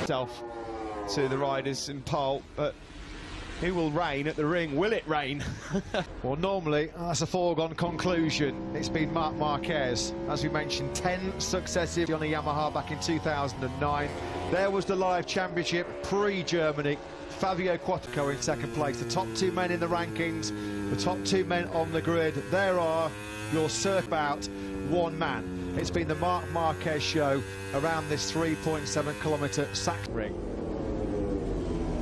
Self to the riders in pole, but who will reign at the ring? Will it rain? Well, normally that's a foregone conclusion. It's been Marc Marquez, as we mentioned, 10 successive on a Yamaha back in 2009. There was the live championship pre-Germany. Fabio Quartararo in second place. The top two men in the rankings, the top two men on the grid. There are your circa about one man. It's been the Marc Marquez show around this 3.7-kilometre Sachsenring.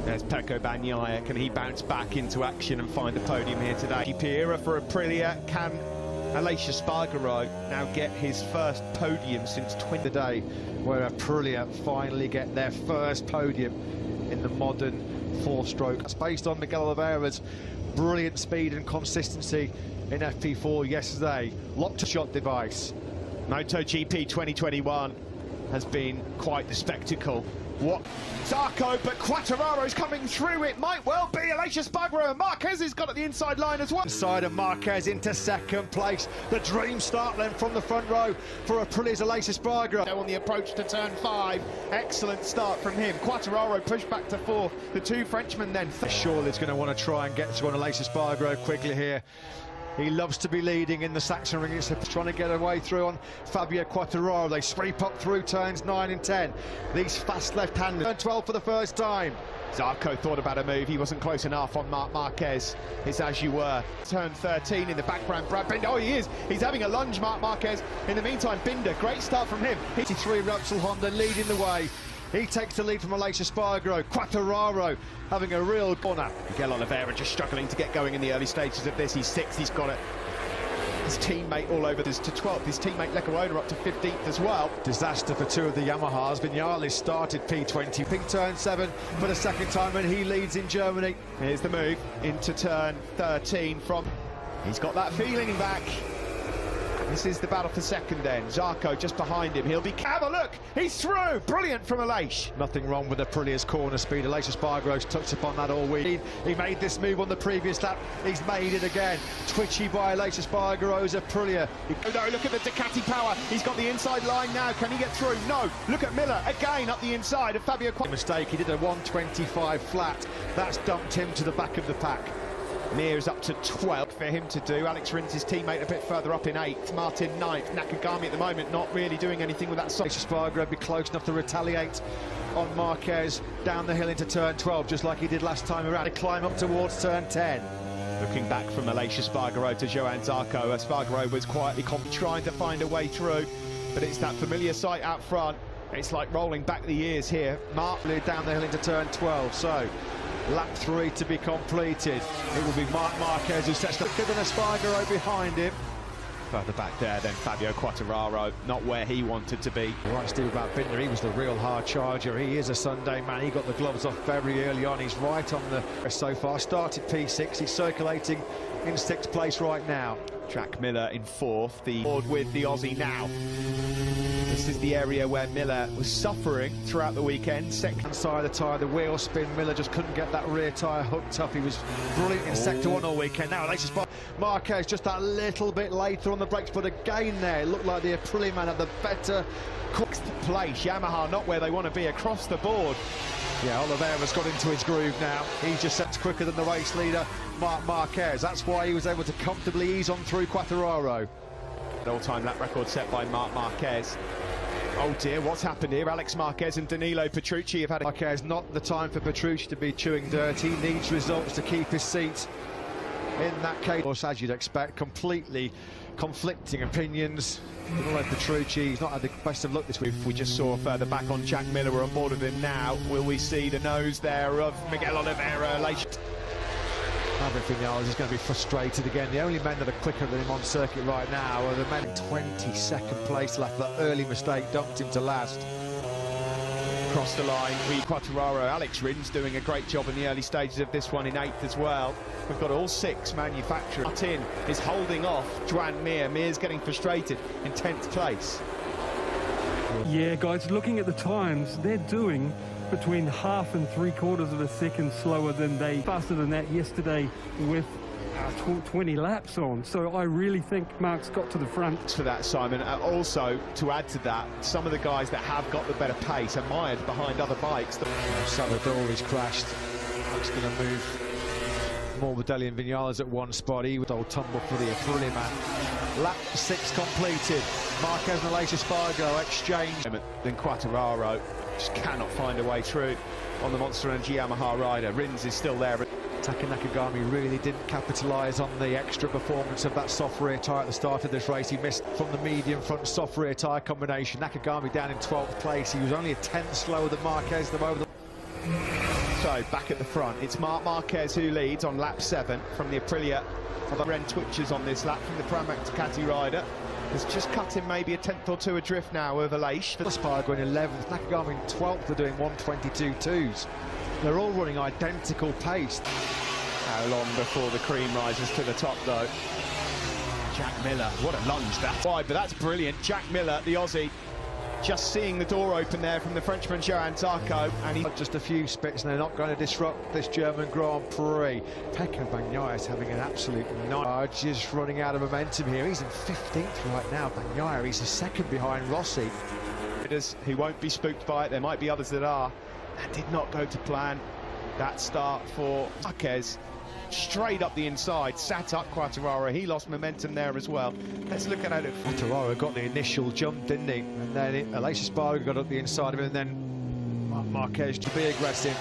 There's Pecco Bagnaia. Can he bounce back into action and find the podium here today? Piera for Aprilia. Can Aleix Espargaro now get his first podium since today, where Aprilia finally get their first podium in the modern four-stroke. It's based on Miguel Oliveira's brilliant speed and consistency in FP4 yesterday. Locked shot device. MotoGP 2021 has been quite the spectacle. What? Zarco, but Quartararo's coming through. It might well be Aleix Espargaro. Marquez has got at the inside line as well. Inside of Marquez into second place. The dream start then from the front row for Aprilia's Aleix Espargaro. On the approach to turn 5. Excellent start from him. Quartararo pushed back to 4th. The two Frenchmen then. Surely is going to want to try and get to an Aleix Espargaro quickly here. He loves to be leading in the Sachsenring. He's trying to get away through on Fabio Quartararo. They sweep up through turns 9 and 10. These fast left-handers. Turn 12 for the first time. Zarco thought about a move. He wasn't close enough on Marc Marquez. It's as you were. Turn 13 in the background. Brad Binder. Oh, he is. He's having a lunge, Marc Marquez. In the meantime, Binder, great start from him. 83 Repsol Honda leading the way. He takes the lead from Aleix Espargaro. Quartararo having a real corner. Miguel Oliveira just struggling to get going in the early stages of this. He's 6th, he's got it. His teammate all over this to 12th. His teammate Lecuona up to 15th as well. Disaster for two of the Yamahas. Vinales started P20. Pink turn 7 for the second time, and he leads in Germany. Here's the move into turn 13 from... He's got that feeling back. This is the battle for second then. Zarco just behind him. He'll be... Have a look! He's through! Brilliant from Aleix. Nothing wrong with Aprilia's corner speed. Aleix Espargaro's touched upon that all week. He made this move on the previous lap. He's made it again. Twitchy by Aleix Espargaro's Aprilia. Oh no, look at the Ducati power. He's got the inside line now. Can he get through? No. Look at Miller again up the inside of Fabio Quartararo. Mistake. He did a 125 flat. That's dumped him to the back of the pack. Mir's up to 12th for him to do. Alex Rins, his teammate, a bit further up in 8th. Martin 9th. Nakagami at the moment not really doing anything with that. Aleix Espargaro be close enough to retaliate on Marquez down the hill into turn 12, just like he did last time around. To climb up towards turn 10. Looking back from Aleix Espargaro to Johann Zarco. Espargaro was quietly trying to find a way through, but it's that familiar sight out front. It's like rolling back the years here. Mark down the hill into turn 12, so lap 3 to be completed. It will be Marc Marquez who sets the quicker than Espargaro behind him. Further back there then Fabio Quartararo, not where he wanted to be. Right, Steve, about Binder, he was the real hard charger. He is a Sunday man. He got the gloves off very early on. He's right on the so far. Started P6. He's circulating in 6th place right now. Jack Miller in 4th, the board with the Aussie now. This is the area where Miller was suffering throughout the weekend. Second side of the tyre, the wheel spin. Miller just couldn't get that rear tyre hooked up. He was brilliant in sector 1 all weekend. Now, Aleix Espargaro, Marquez just that little bit later on the brakes, but again there, it looked like the Aprilia man had the better place. Yamaha not where they want to be across the board. Yeah, Oliveira's got into his groove now. He just sets quicker than the race leader, Marc Marquez. That's why he was able to comfortably ease on through Quartararo. All-time lap record set by Marc Marquez. Oh dear, what's happened here? Alex Marquez and Danilo Petrucci have had... Marquez, not the time for Petrucci to be chewing dirt. He needs results to keep his seat in that case. Of course, as you'd expect, completely conflicting opinions. Like Petrucci, he's not had the best of luck this week. We just saw further back on Jack Miller. We're on board with him now. Will we see the nose there of Miguel Oliveira? Vinales is going to be frustrated again. The only men that are quicker than him on circuit right now are the men in 22nd place left. That early mistake dumped him to last. Across the line, Quartararo. Alex Rins doing a great job in the early stages of this one in 8th as well. We've got all 6 manufacturers. Martin is holding off Joan Mir. Mir's getting frustrated in 10th place. Yeah, guys, looking at the times, they're doing between 1/2 and 3/4 of a second slower than faster than that yesterday with 20 laps on. So I really think Mark's got to the front. For that, Simon. Also, to add to that, some of the guys that have got the better pace are mired behind other bikes. Salvadori's crashed. Looks going to move Morbidelli and Vinales at one spot. He would old tumble for the Aprilia man. Lap 6 completed. Marquez and Aleix Espargaro exchange. Then Quartararo just cannot find a way through on the Monster Energy Yamaha rider. Rins is still there. Taki Nakagami really didn't capitalise on the extra performance of that soft rear tyre at the start of this race. He missed from the medium front soft rear tyre combination. Nakagami down in 12th place. He was only a 10th slower than Marquez. So back at the front, it's Marc Marquez who leads on lap 7 from the Aprilia. Although Ren twitches on this lap from the Pramac Ducati rider. Has just cut him maybe a 10th or 2 adrift now over Aleix. Espargaro in 11th, Nakagami in 12th. They're doing 1:22.2s. They're all running identical pace. How long before the cream rises to the top, though? Jack Miller, what a lunge that's wide, but that's brilliant. Jack Miller, the Aussie, just seeing the door open there from the Frenchman Johan Zarco, and he just a few spits, and they're not going to disrupt this German Grand Prix. Pecco Bagnaia is having an absolute night. Just running out of momentum here. He's in 15th right now. Bagnaia, he's a second behind Rossi. He won't be spooked by it. There might be others that are. That did not go to plan. That start for Marquez. Straight up the inside, sat up Quartararo. He lost momentum there as well. Let's look at it. Quartararo got the initial jump, didn't he? And then Aleix Espargaro got up the inside of him, and then Marquez to be aggressive.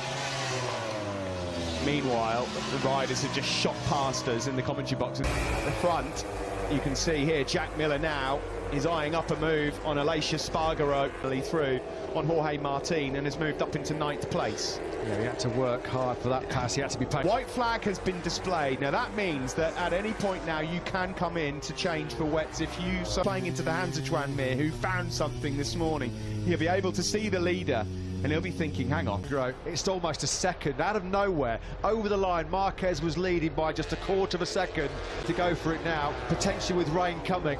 Meanwhile, the riders have just shot past us in the commentary box. At the front, you can see here, Jack Miller now is eyeing up a move on Aleix Espargaro through on Jorge Martin and has moved up into 9th place. Yeah, he had to work hard for that pass. He had to be paid. White flag has been displayed. Now that means that at any point now you can come in to change for wets if you are playing into the hands of Joan Mir, who found something this morning. He'll be able to see the leader and he'll be thinking, hang on. It's almost a second out of nowhere over the line. Marquez was leading by just a quarter of a second to go for it now, potentially with rain coming.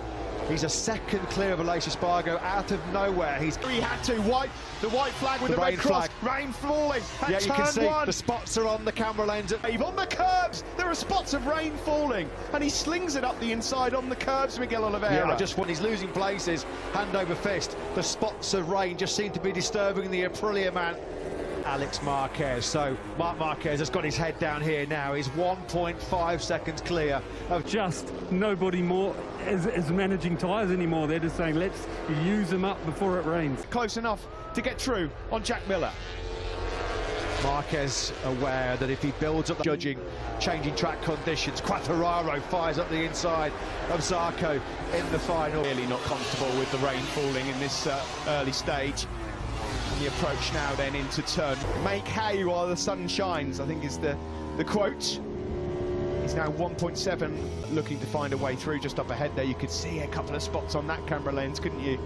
He's a second clear of Aleix Espargaro out of nowhere. He had to the white flag with the red cross. Rain falling. Yeah, you can see the spots are on the camera lens. On the curbs, there are spots of rain falling, and he slings it up the inside on the curbs, Miguel Oliveira. Yeah, just when he's losing places, hand over fist. The spots of rain just seem to be disturbing the Aprilia man. Alex Marquez. So Marc Marquez has got his head down here now. He's 1.5 seconds clear of just nobody more is managing tyres anymore. They're just saying, let's use them up before it rains. Close enough to get through on Jack Miller. Marquez aware that if he builds up the judging, changing track conditions, Quartararo fires up the inside of Zarco in the final. Really not comfortable with the rain falling in this early stage. The approach now then into turn. Make hay while the sun shines, I think is the quote. He's now 1.7, looking to find a way through just up ahead there. You could see a couple of spots on that camera lens, couldn't you?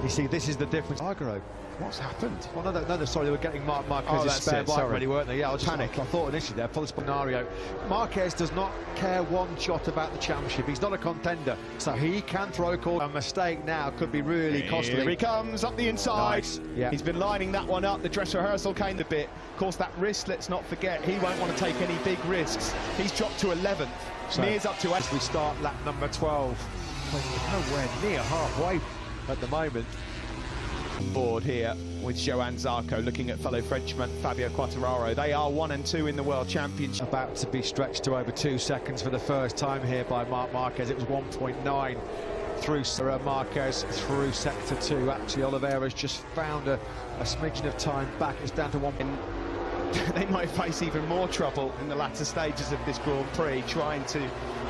You see, this is the difference. Espargaro. What's happened? Oh, no, sorry, they were getting Marquez's spare bike ready, weren't they? Yeah, I was just panic. I thought initially there, for the scenario. Marquez does not care one jot about the championship. He's not a contender, so he can throw a call. A mistake now could be really costly. Here he comes up the inside. Nice. Yeah. He's been lining that one up. The dress rehearsal came a bit. Of course, that wrist, let's not forget, he won't want to take any big risks. He's dropped to 11th. So Mir's up to 8th. We start lap number 12. Nowhere near halfway at the moment. Board here with Johan Zarco looking at fellow Frenchman Fabio Quartararo. They are 1 and 2 in the World Championship. About to be stretched to over 2 seconds for the first time here by Marc Marquez. It was 1.9 through Marquez through sector 2. Actually, Oliveira's just found a smidgen of time back. It's down to 1. They might face even more trouble in the latter stages of this Grand Prix, trying to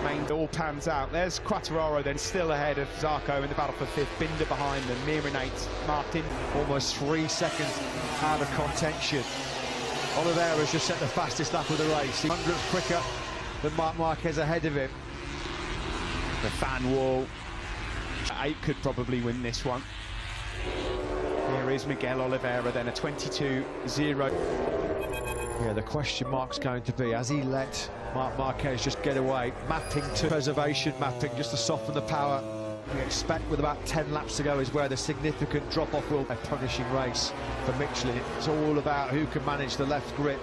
make all pans out. There's Quartararo then still ahead of Zarco in the battle for 5th. Binder behind them, Mir in 8th, Martin almost 3 seconds out of contention. Oliveira's just set the fastest lap of the race. 100th quicker than Marc Marquez ahead of him. The fan wall. 8 could probably win this one. Here is Miguel Oliveira then, a 22.0. Yeah, the question mark's going to be, has he let Marc Marquez just get away? Mapping to preservation mapping, just to soften the power. We expect with about 10 laps to go is where the significant drop-off will be. A punishing race for Michelin. It's all about who can manage the left grip.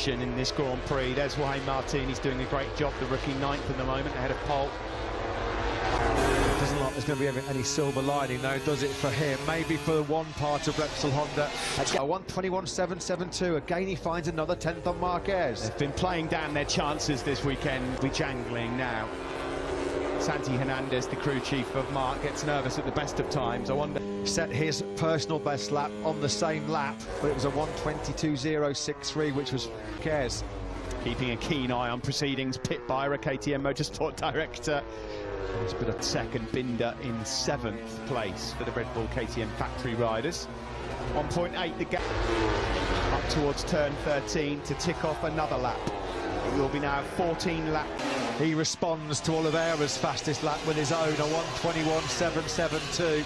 action in this Grand Prix. There's Joaquin Martin, he's doing a great job, the rookie 9th at the moment, ahead of pole. Doesn't look like there's going to be any silver lining, though, does it, for him? Maybe for one part of Repsol Honda. That's 1:21.772. Again, he finds another 10th on Marquez. They've been playing down their chances this weekend. We're jangling now. Santi Hernandez, the crew chief of Marc, gets nervous at the best of times. I wonder. Set his personal best lap on the same lap, but it was a 1:22.063, which was Marquez. Keeping a keen eye on proceedings. Pit Byra, KTM Motorsport Director. It's been a second. Binder in 7th place for the Red Bull KTM factory riders. 1.8 the gap up towards turn 13 to tick off another lap. It will be now 14 laps. He responds to Oliveira's fastest lap with his own, a 1:21.772.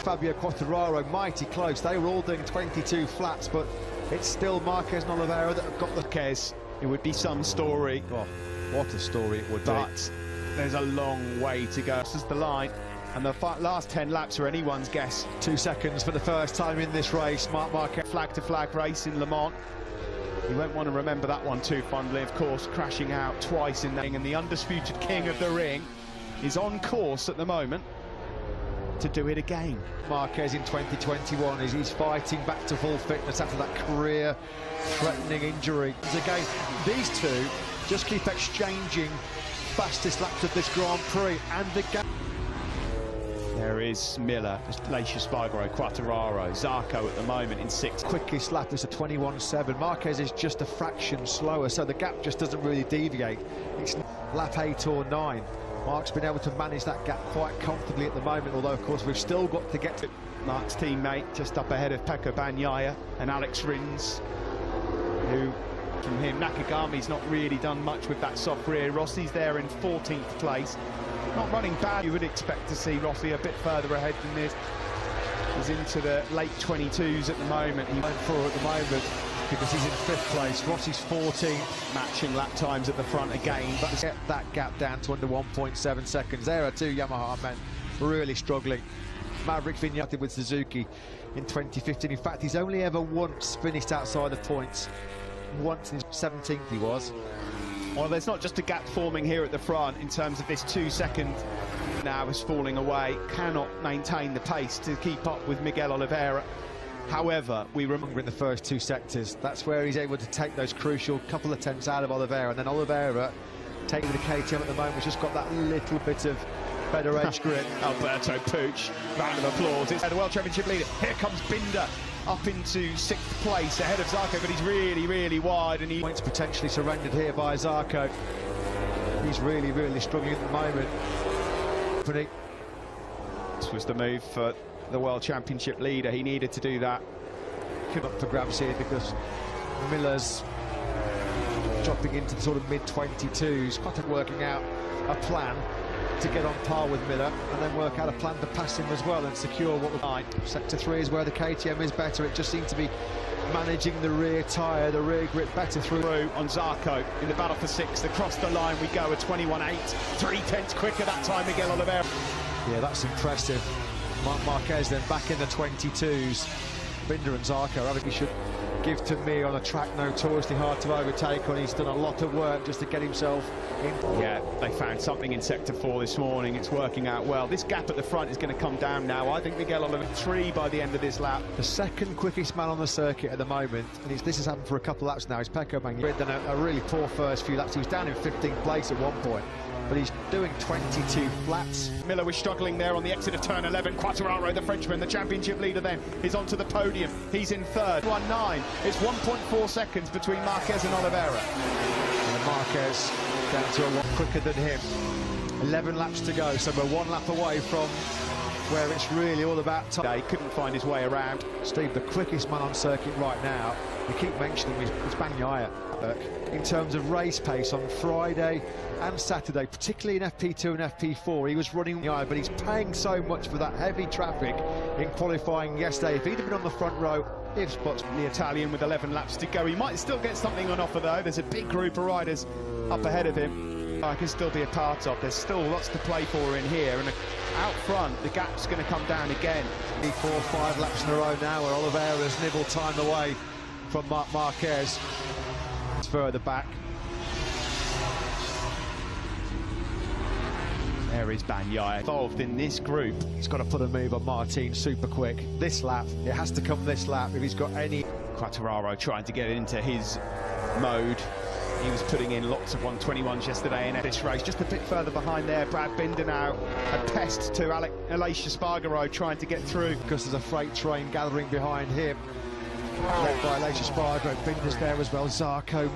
Fabio Quartararo mighty close. They were all doing 22 flats, but it's still Marquez and Oliveira that have got the case. It would be some story. Oh, what a story it would be. But there's a long way to go. This is the line, and the last 10 laps are anyone's guess. 2 seconds for the first time in this race. Marquez. Flag-to-flag race in Le Mans. You won't want to remember that one too fondly, of course, crashing out twice in the ring, and the undisputed king of the ring is on course at the moment to do it again. Marquez in 2021 he's fighting back to full fitness after that career-threatening injury. Again, these two just keep exchanging fastest laps of this Grand Prix, and the gap. There is Miller, Lacia Spargaro, Quartararo, Zarco at the moment in 6th. Quickest lap is a 21.7. Marquez is just a fraction slower, so the gap just doesn't really deviate. It's lap 8 or 9. Marc's been able to manage that gap quite comfortably at the moment, although of course we've still got to get to Marc's teammate just up ahead of Pecco Bagnaia and Alex Rins, who from him, Nakagami's not really done much with that soft rear. Rossi's there in 14th place. Not running bad. You would expect to see Rossi a bit further ahead than this. He's into the late 22s at the moment. He's for at the moment because he's in 5th place. Rossi's 14th. Matching lap times at the front again. But get that gap down to under 1.7 seconds. There are 2 Yamaha men really struggling. Maverick Vinales with Suzuki in 2015. In fact, he's only ever once finished outside of points. Once in 17th he was. Well, there's not just a gap forming here at the front in terms of this 2 second now is falling away. Cannot maintain the pace to keep up with Miguel Oliveira. However, we remember in the first 2 sectors, that's where he's able to take those crucial couple of tenths out of Oliveira, and then Oliveira taking the KTM at the moment, just got that little bit of better edge grip. Alberto Puig, round of applause. It's the World Championship leader. Here comes Binder up into 6th place ahead of Zarco, but he's really wide, and he points potentially surrendered here by Zarco. He's really struggling at the moment. This was the move for the World Championship leader. He needed to do that. Came up for grabs here because Miller's dropping into the sort of mid-22s, quite working out a plan to get on par with Miller, and then work out a plan to pass him as well and secure what we're. Sector 3 is where the KTM is better. It just seemed to be managing the rear tyre, the rear grip better through on Zarco in the battle for 6th. Across the line we go at 21.8, 3 tenths quicker that time, Miguel Oliveira. Yeah, that's impressive. Marquez then back in the 22s. Binder and Zarco, I think he should give to me on a track notoriously hard to overtake on. He's done a lot of work just to get himself in. Yeah, they found something in Sector 4 this morning. It's working out well. This gap at the front is going to come down now. I think Miguel Oliveira 3 by the end of this lap. The second quickest man on the circuit at the moment, and this has happened for a couple of laps now, is Pecco Bagnaia. Done a really poor first few laps. He was down in 15th place at one point, but he's doing 22 flats. Miller was struggling there on the exit of turn 11. Quartararo, the Frenchman, the championship leader then, is onto the podium. He's in 3rd. 1.9. It's 1.4 seconds between Marquez and Oliveira. And Marquez down to a lot quicker than him. 11 laps to go, so we're 1 lap away from where it's really all about time. He couldn't find his way around. Steve, the quickest man on circuit right now, we keep mentioning is Bagnaia. In terms of race pace on Friday and Saturday, particularly in FP2 and FP4, he was running, but he's paying so much for that heavy traffic in qualifying yesterday. If he'd have been on the front row, if spots the Italian with 11 laps to go, he might still get something on offer though. There's a big group of riders up ahead of him I can still be a part of. There's still lots to play for in here, and out front the gap's going to come down again. 4 or 5 laps in a row now where Oliveira's nibbled time away from Marquez. further back. There is Bagnaia involved in this group. He's got to put a move on Martin super quick. This lap, it has to come this lap if he's got any. Quartararo trying to get into his mode. He was putting in lots of 121s yesterday in this race. Just a bit further behind there, Brad Binder now a pest to Aleix Espargaro trying to get through. Because there's a freight train gathering behind him. Led by Aleix Espargaro, Binder's there as well, Zarco.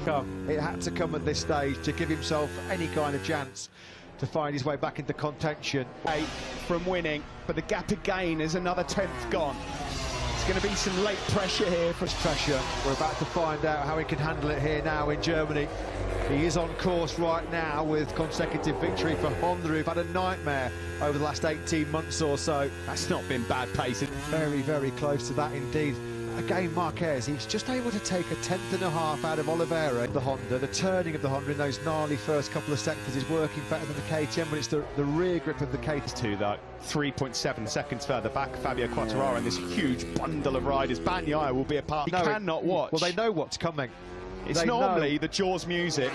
It had to come at this stage to give himself any kind of chance to find his way back into contention. 8 from winning, but the gap again is another 10th gone. It's going to be some late pressure here. For pressure, we're about to find out how he can handle it here now in Germany. He is on course right now with consecutive victory for Honda, who've had a nightmare over the last 18 months or so. That's not been bad pace. Very, very close to that indeed. Again, Marquez, he's just able to take a 10th.5 out of Oliveira. The Honda, the turning of the Honda in those gnarly first couple of sectors is working better than the KTM, but it's the rear grip of the KTM. To that 3.7 seconds further back, Fabio Quartararo and this huge bundle of riders. Bagnaia will be a part. He cannot watch. Well, they know what's coming. It's normally the Jaws music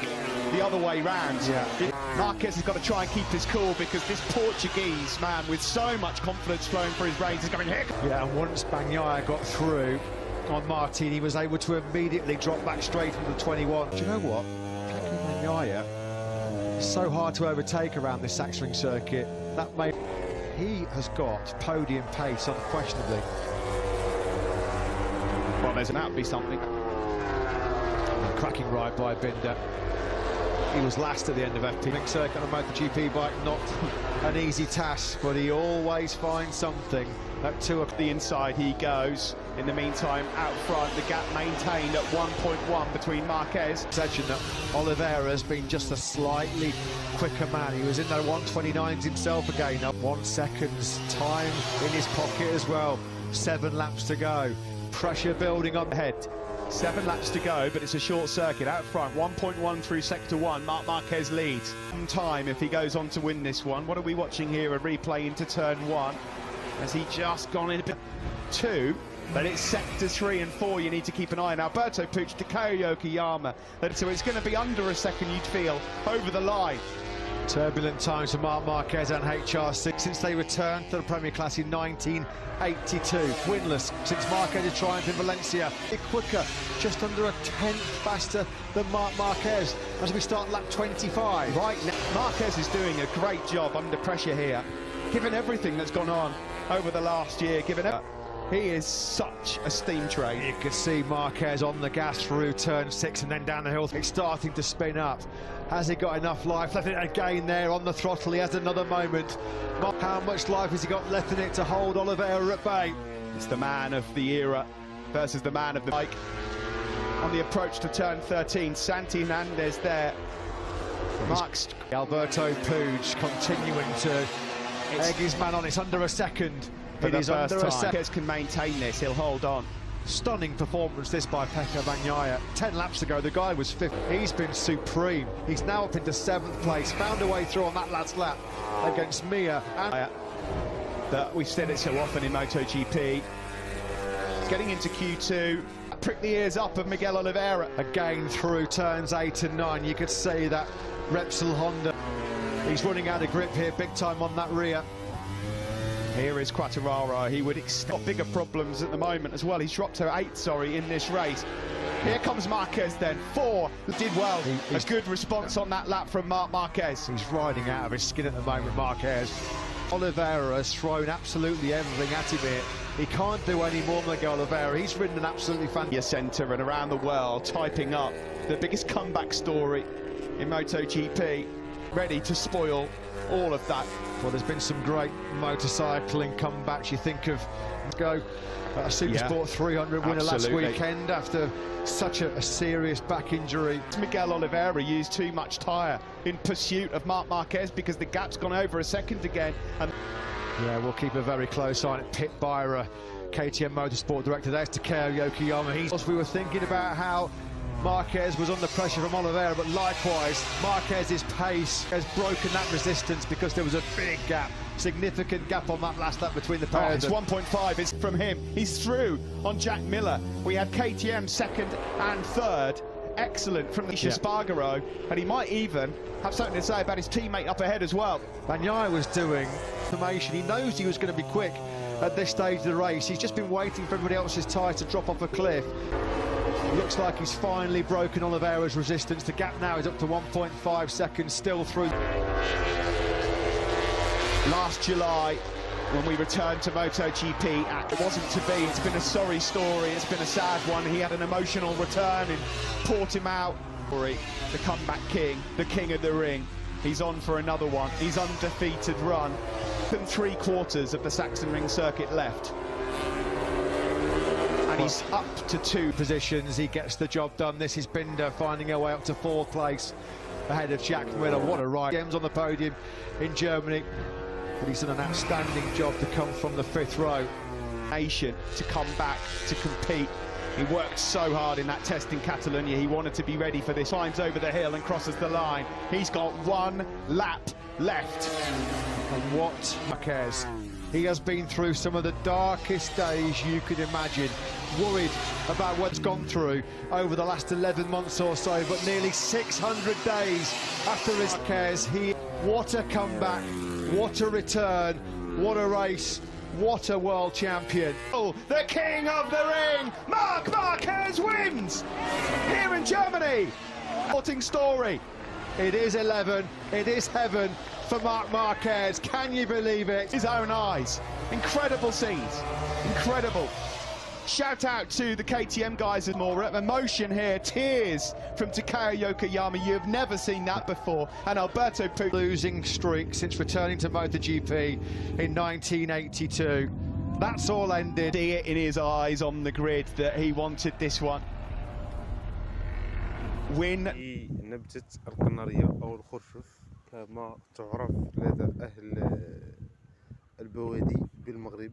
the other way round. Yeah. Marquez has got to try and keep his cool because this Portuguese man with so much confidence flowing through his veins is going here. Yeah, and once Bagnaia got through on Martin, he was able to immediately drop back straight into the 21. Do you know what? Bagnaia is so hard to overtake around this Sachsenring circuit. He has got podium pace unquestionably. Well, there's an be something. Cracking ride by Binder. He was last at the end of FP circuit on a MotoGP bike, not an easy task, but he always finds something. At 2 of the inside he goes. In the meantime, out front, the gap maintained at 1.1 between Marquez. Section that Oliveira has been just a slightly quicker man. He was in the 129s himself again, up 1 second's time in his pocket as well. 7 laps to go. Pressure building up ahead. 7 laps to go, but it's a short circuit out front. 1.1 through sector 1. Marc Marquez leads. Time if he goes on to win this one. What are we watching here? A replay into turn 1. Has he just gone in a bit 2? But it's sector 3 and 4 you need to keep an eye on. Alberto Puig to Takeo Yokoyama. So it's going to be under a second, you'd feel, over the line. Turbulent times for Marc Marquez and HRC since they returned to the Premier Class in 1982. Winless since Marquez's triumph in Valencia. Quicker, just under a 10th faster than Marc Marquez as we start lap 25. Right now, Marquez is doing a great job under pressure here, given everything that's gone on over the last year, he is such a steam train. You can see Marquez on the gas through turn 6 and then down the hill. It's starting to spin up. Has he got enough life left in it again there on the throttle? He has another moment. How much life has he got left in it to hold Oliveira at bay? It's the man of the era versus the man of the bike. On the approach to turn 13, Santi Hernandez there. Marks Alberto Puig continuing to egg his man on. It's under a second. It is under a second. Marquez can maintain this, he'll hold on. Stunning performance this by Pecco Bagnaia. 10 laps ago, the guy was 5th. He's been supreme. He's now up into 7th place. Found a way through on that last lap against Mia. And that we've said it so often in MotoGP. Getting into Q2, prick the ears up of Miguel Oliveira. Again through turns 8 and 9. You could see that Repsol Honda. He's running out of grip here, big time on that rear. Here is Quartararo. He would expect bigger problems at the moment as well. He's dropped to 8th, in this race. Here comes Marquez then. 4 did well. A good response on that lap from Marc Marquez. He's riding out of his skin at the moment, Marquez. Oliveira has thrown absolutely everything at him here. He can't do any more than Miguel Oliveira. He's ridden an absolutely fantastic centre and around the world, typing up the biggest comeback story in MotoGP. Ready to spoil all of that. Well, there's been some great motorcycling comebacks. You think of a Supersport 300 winner last weekend after such a serious back injury. Miguel Oliveira used too much tyre in pursuit of Marc Marquez because the gap's gone over a second again. And yeah, we'll keep a very close eye on it. Pit Byra, KTM Motorsport Director, there's Takeo Yokoyama. We were thinking about how Marquez was under pressure from Oliveira, but likewise, Marquez's pace has broken that resistance because there was a big gap, significant gap on that last lap between the pairs. It's 1.5 is from him. He's through on Jack Miller. We had KTM 2nd and 3rd excellent from Misha Spargaro, and he might even have something to say about his teammate up ahead as well. Bagnaia was doing information. He knows he was going to be quick at this stage of the race. He's just been waiting for everybody else's tyre to drop off a cliff. Looks like he's finally broken Oliveira's resistance. The gap now is up to 1.5 seconds, still through. Last July, when we returned to MotoGP, it wasn't to be. It's been a sorry story, it's been a sad one. He had an emotional return in Portimao. The comeback king, the king of the ring. He's on for another one. He's undefeated run. And 3/4 of the Sachsenring circuit left. And he's up to 2 positions. He gets the job done. This is Binder finding her way up to 4th place ahead of Jack Miller. What a ride. Games on the podium in Germany. But he's done an outstanding job to come from the 5th row. Nation to come back to compete. He worked so hard in that test in Catalonia. He wanted to be ready for this. Climbs over the hill and crosses the line. He's got 1 lap left. And what Marquez? He has been through some of the darkest days you could imagine. Worried about what's gone through over the last 11 months or so, but nearly 600 days after his Marquez. What a comeback, what a return, what a race, what a world champion. Oh, the king of the ring, Marc Marquez wins here in Germany. Sporting story. It is 11, it is heaven for Marc Marquez. Can you believe it? His own eyes. Incredible scenes. Incredible. Shout out to the KTM guys and more emotion here. Tears from Takaya Yokoyama. You have never seen that before. And Alberto Pucci. Losing streak since returning to MotoGP in 1982. That's all ended. See it in his eyes on the grid that he wanted this one. Win. نبتة القنارية أو الخرشف كما تعرف لدى أهل البوادي بالمغرب.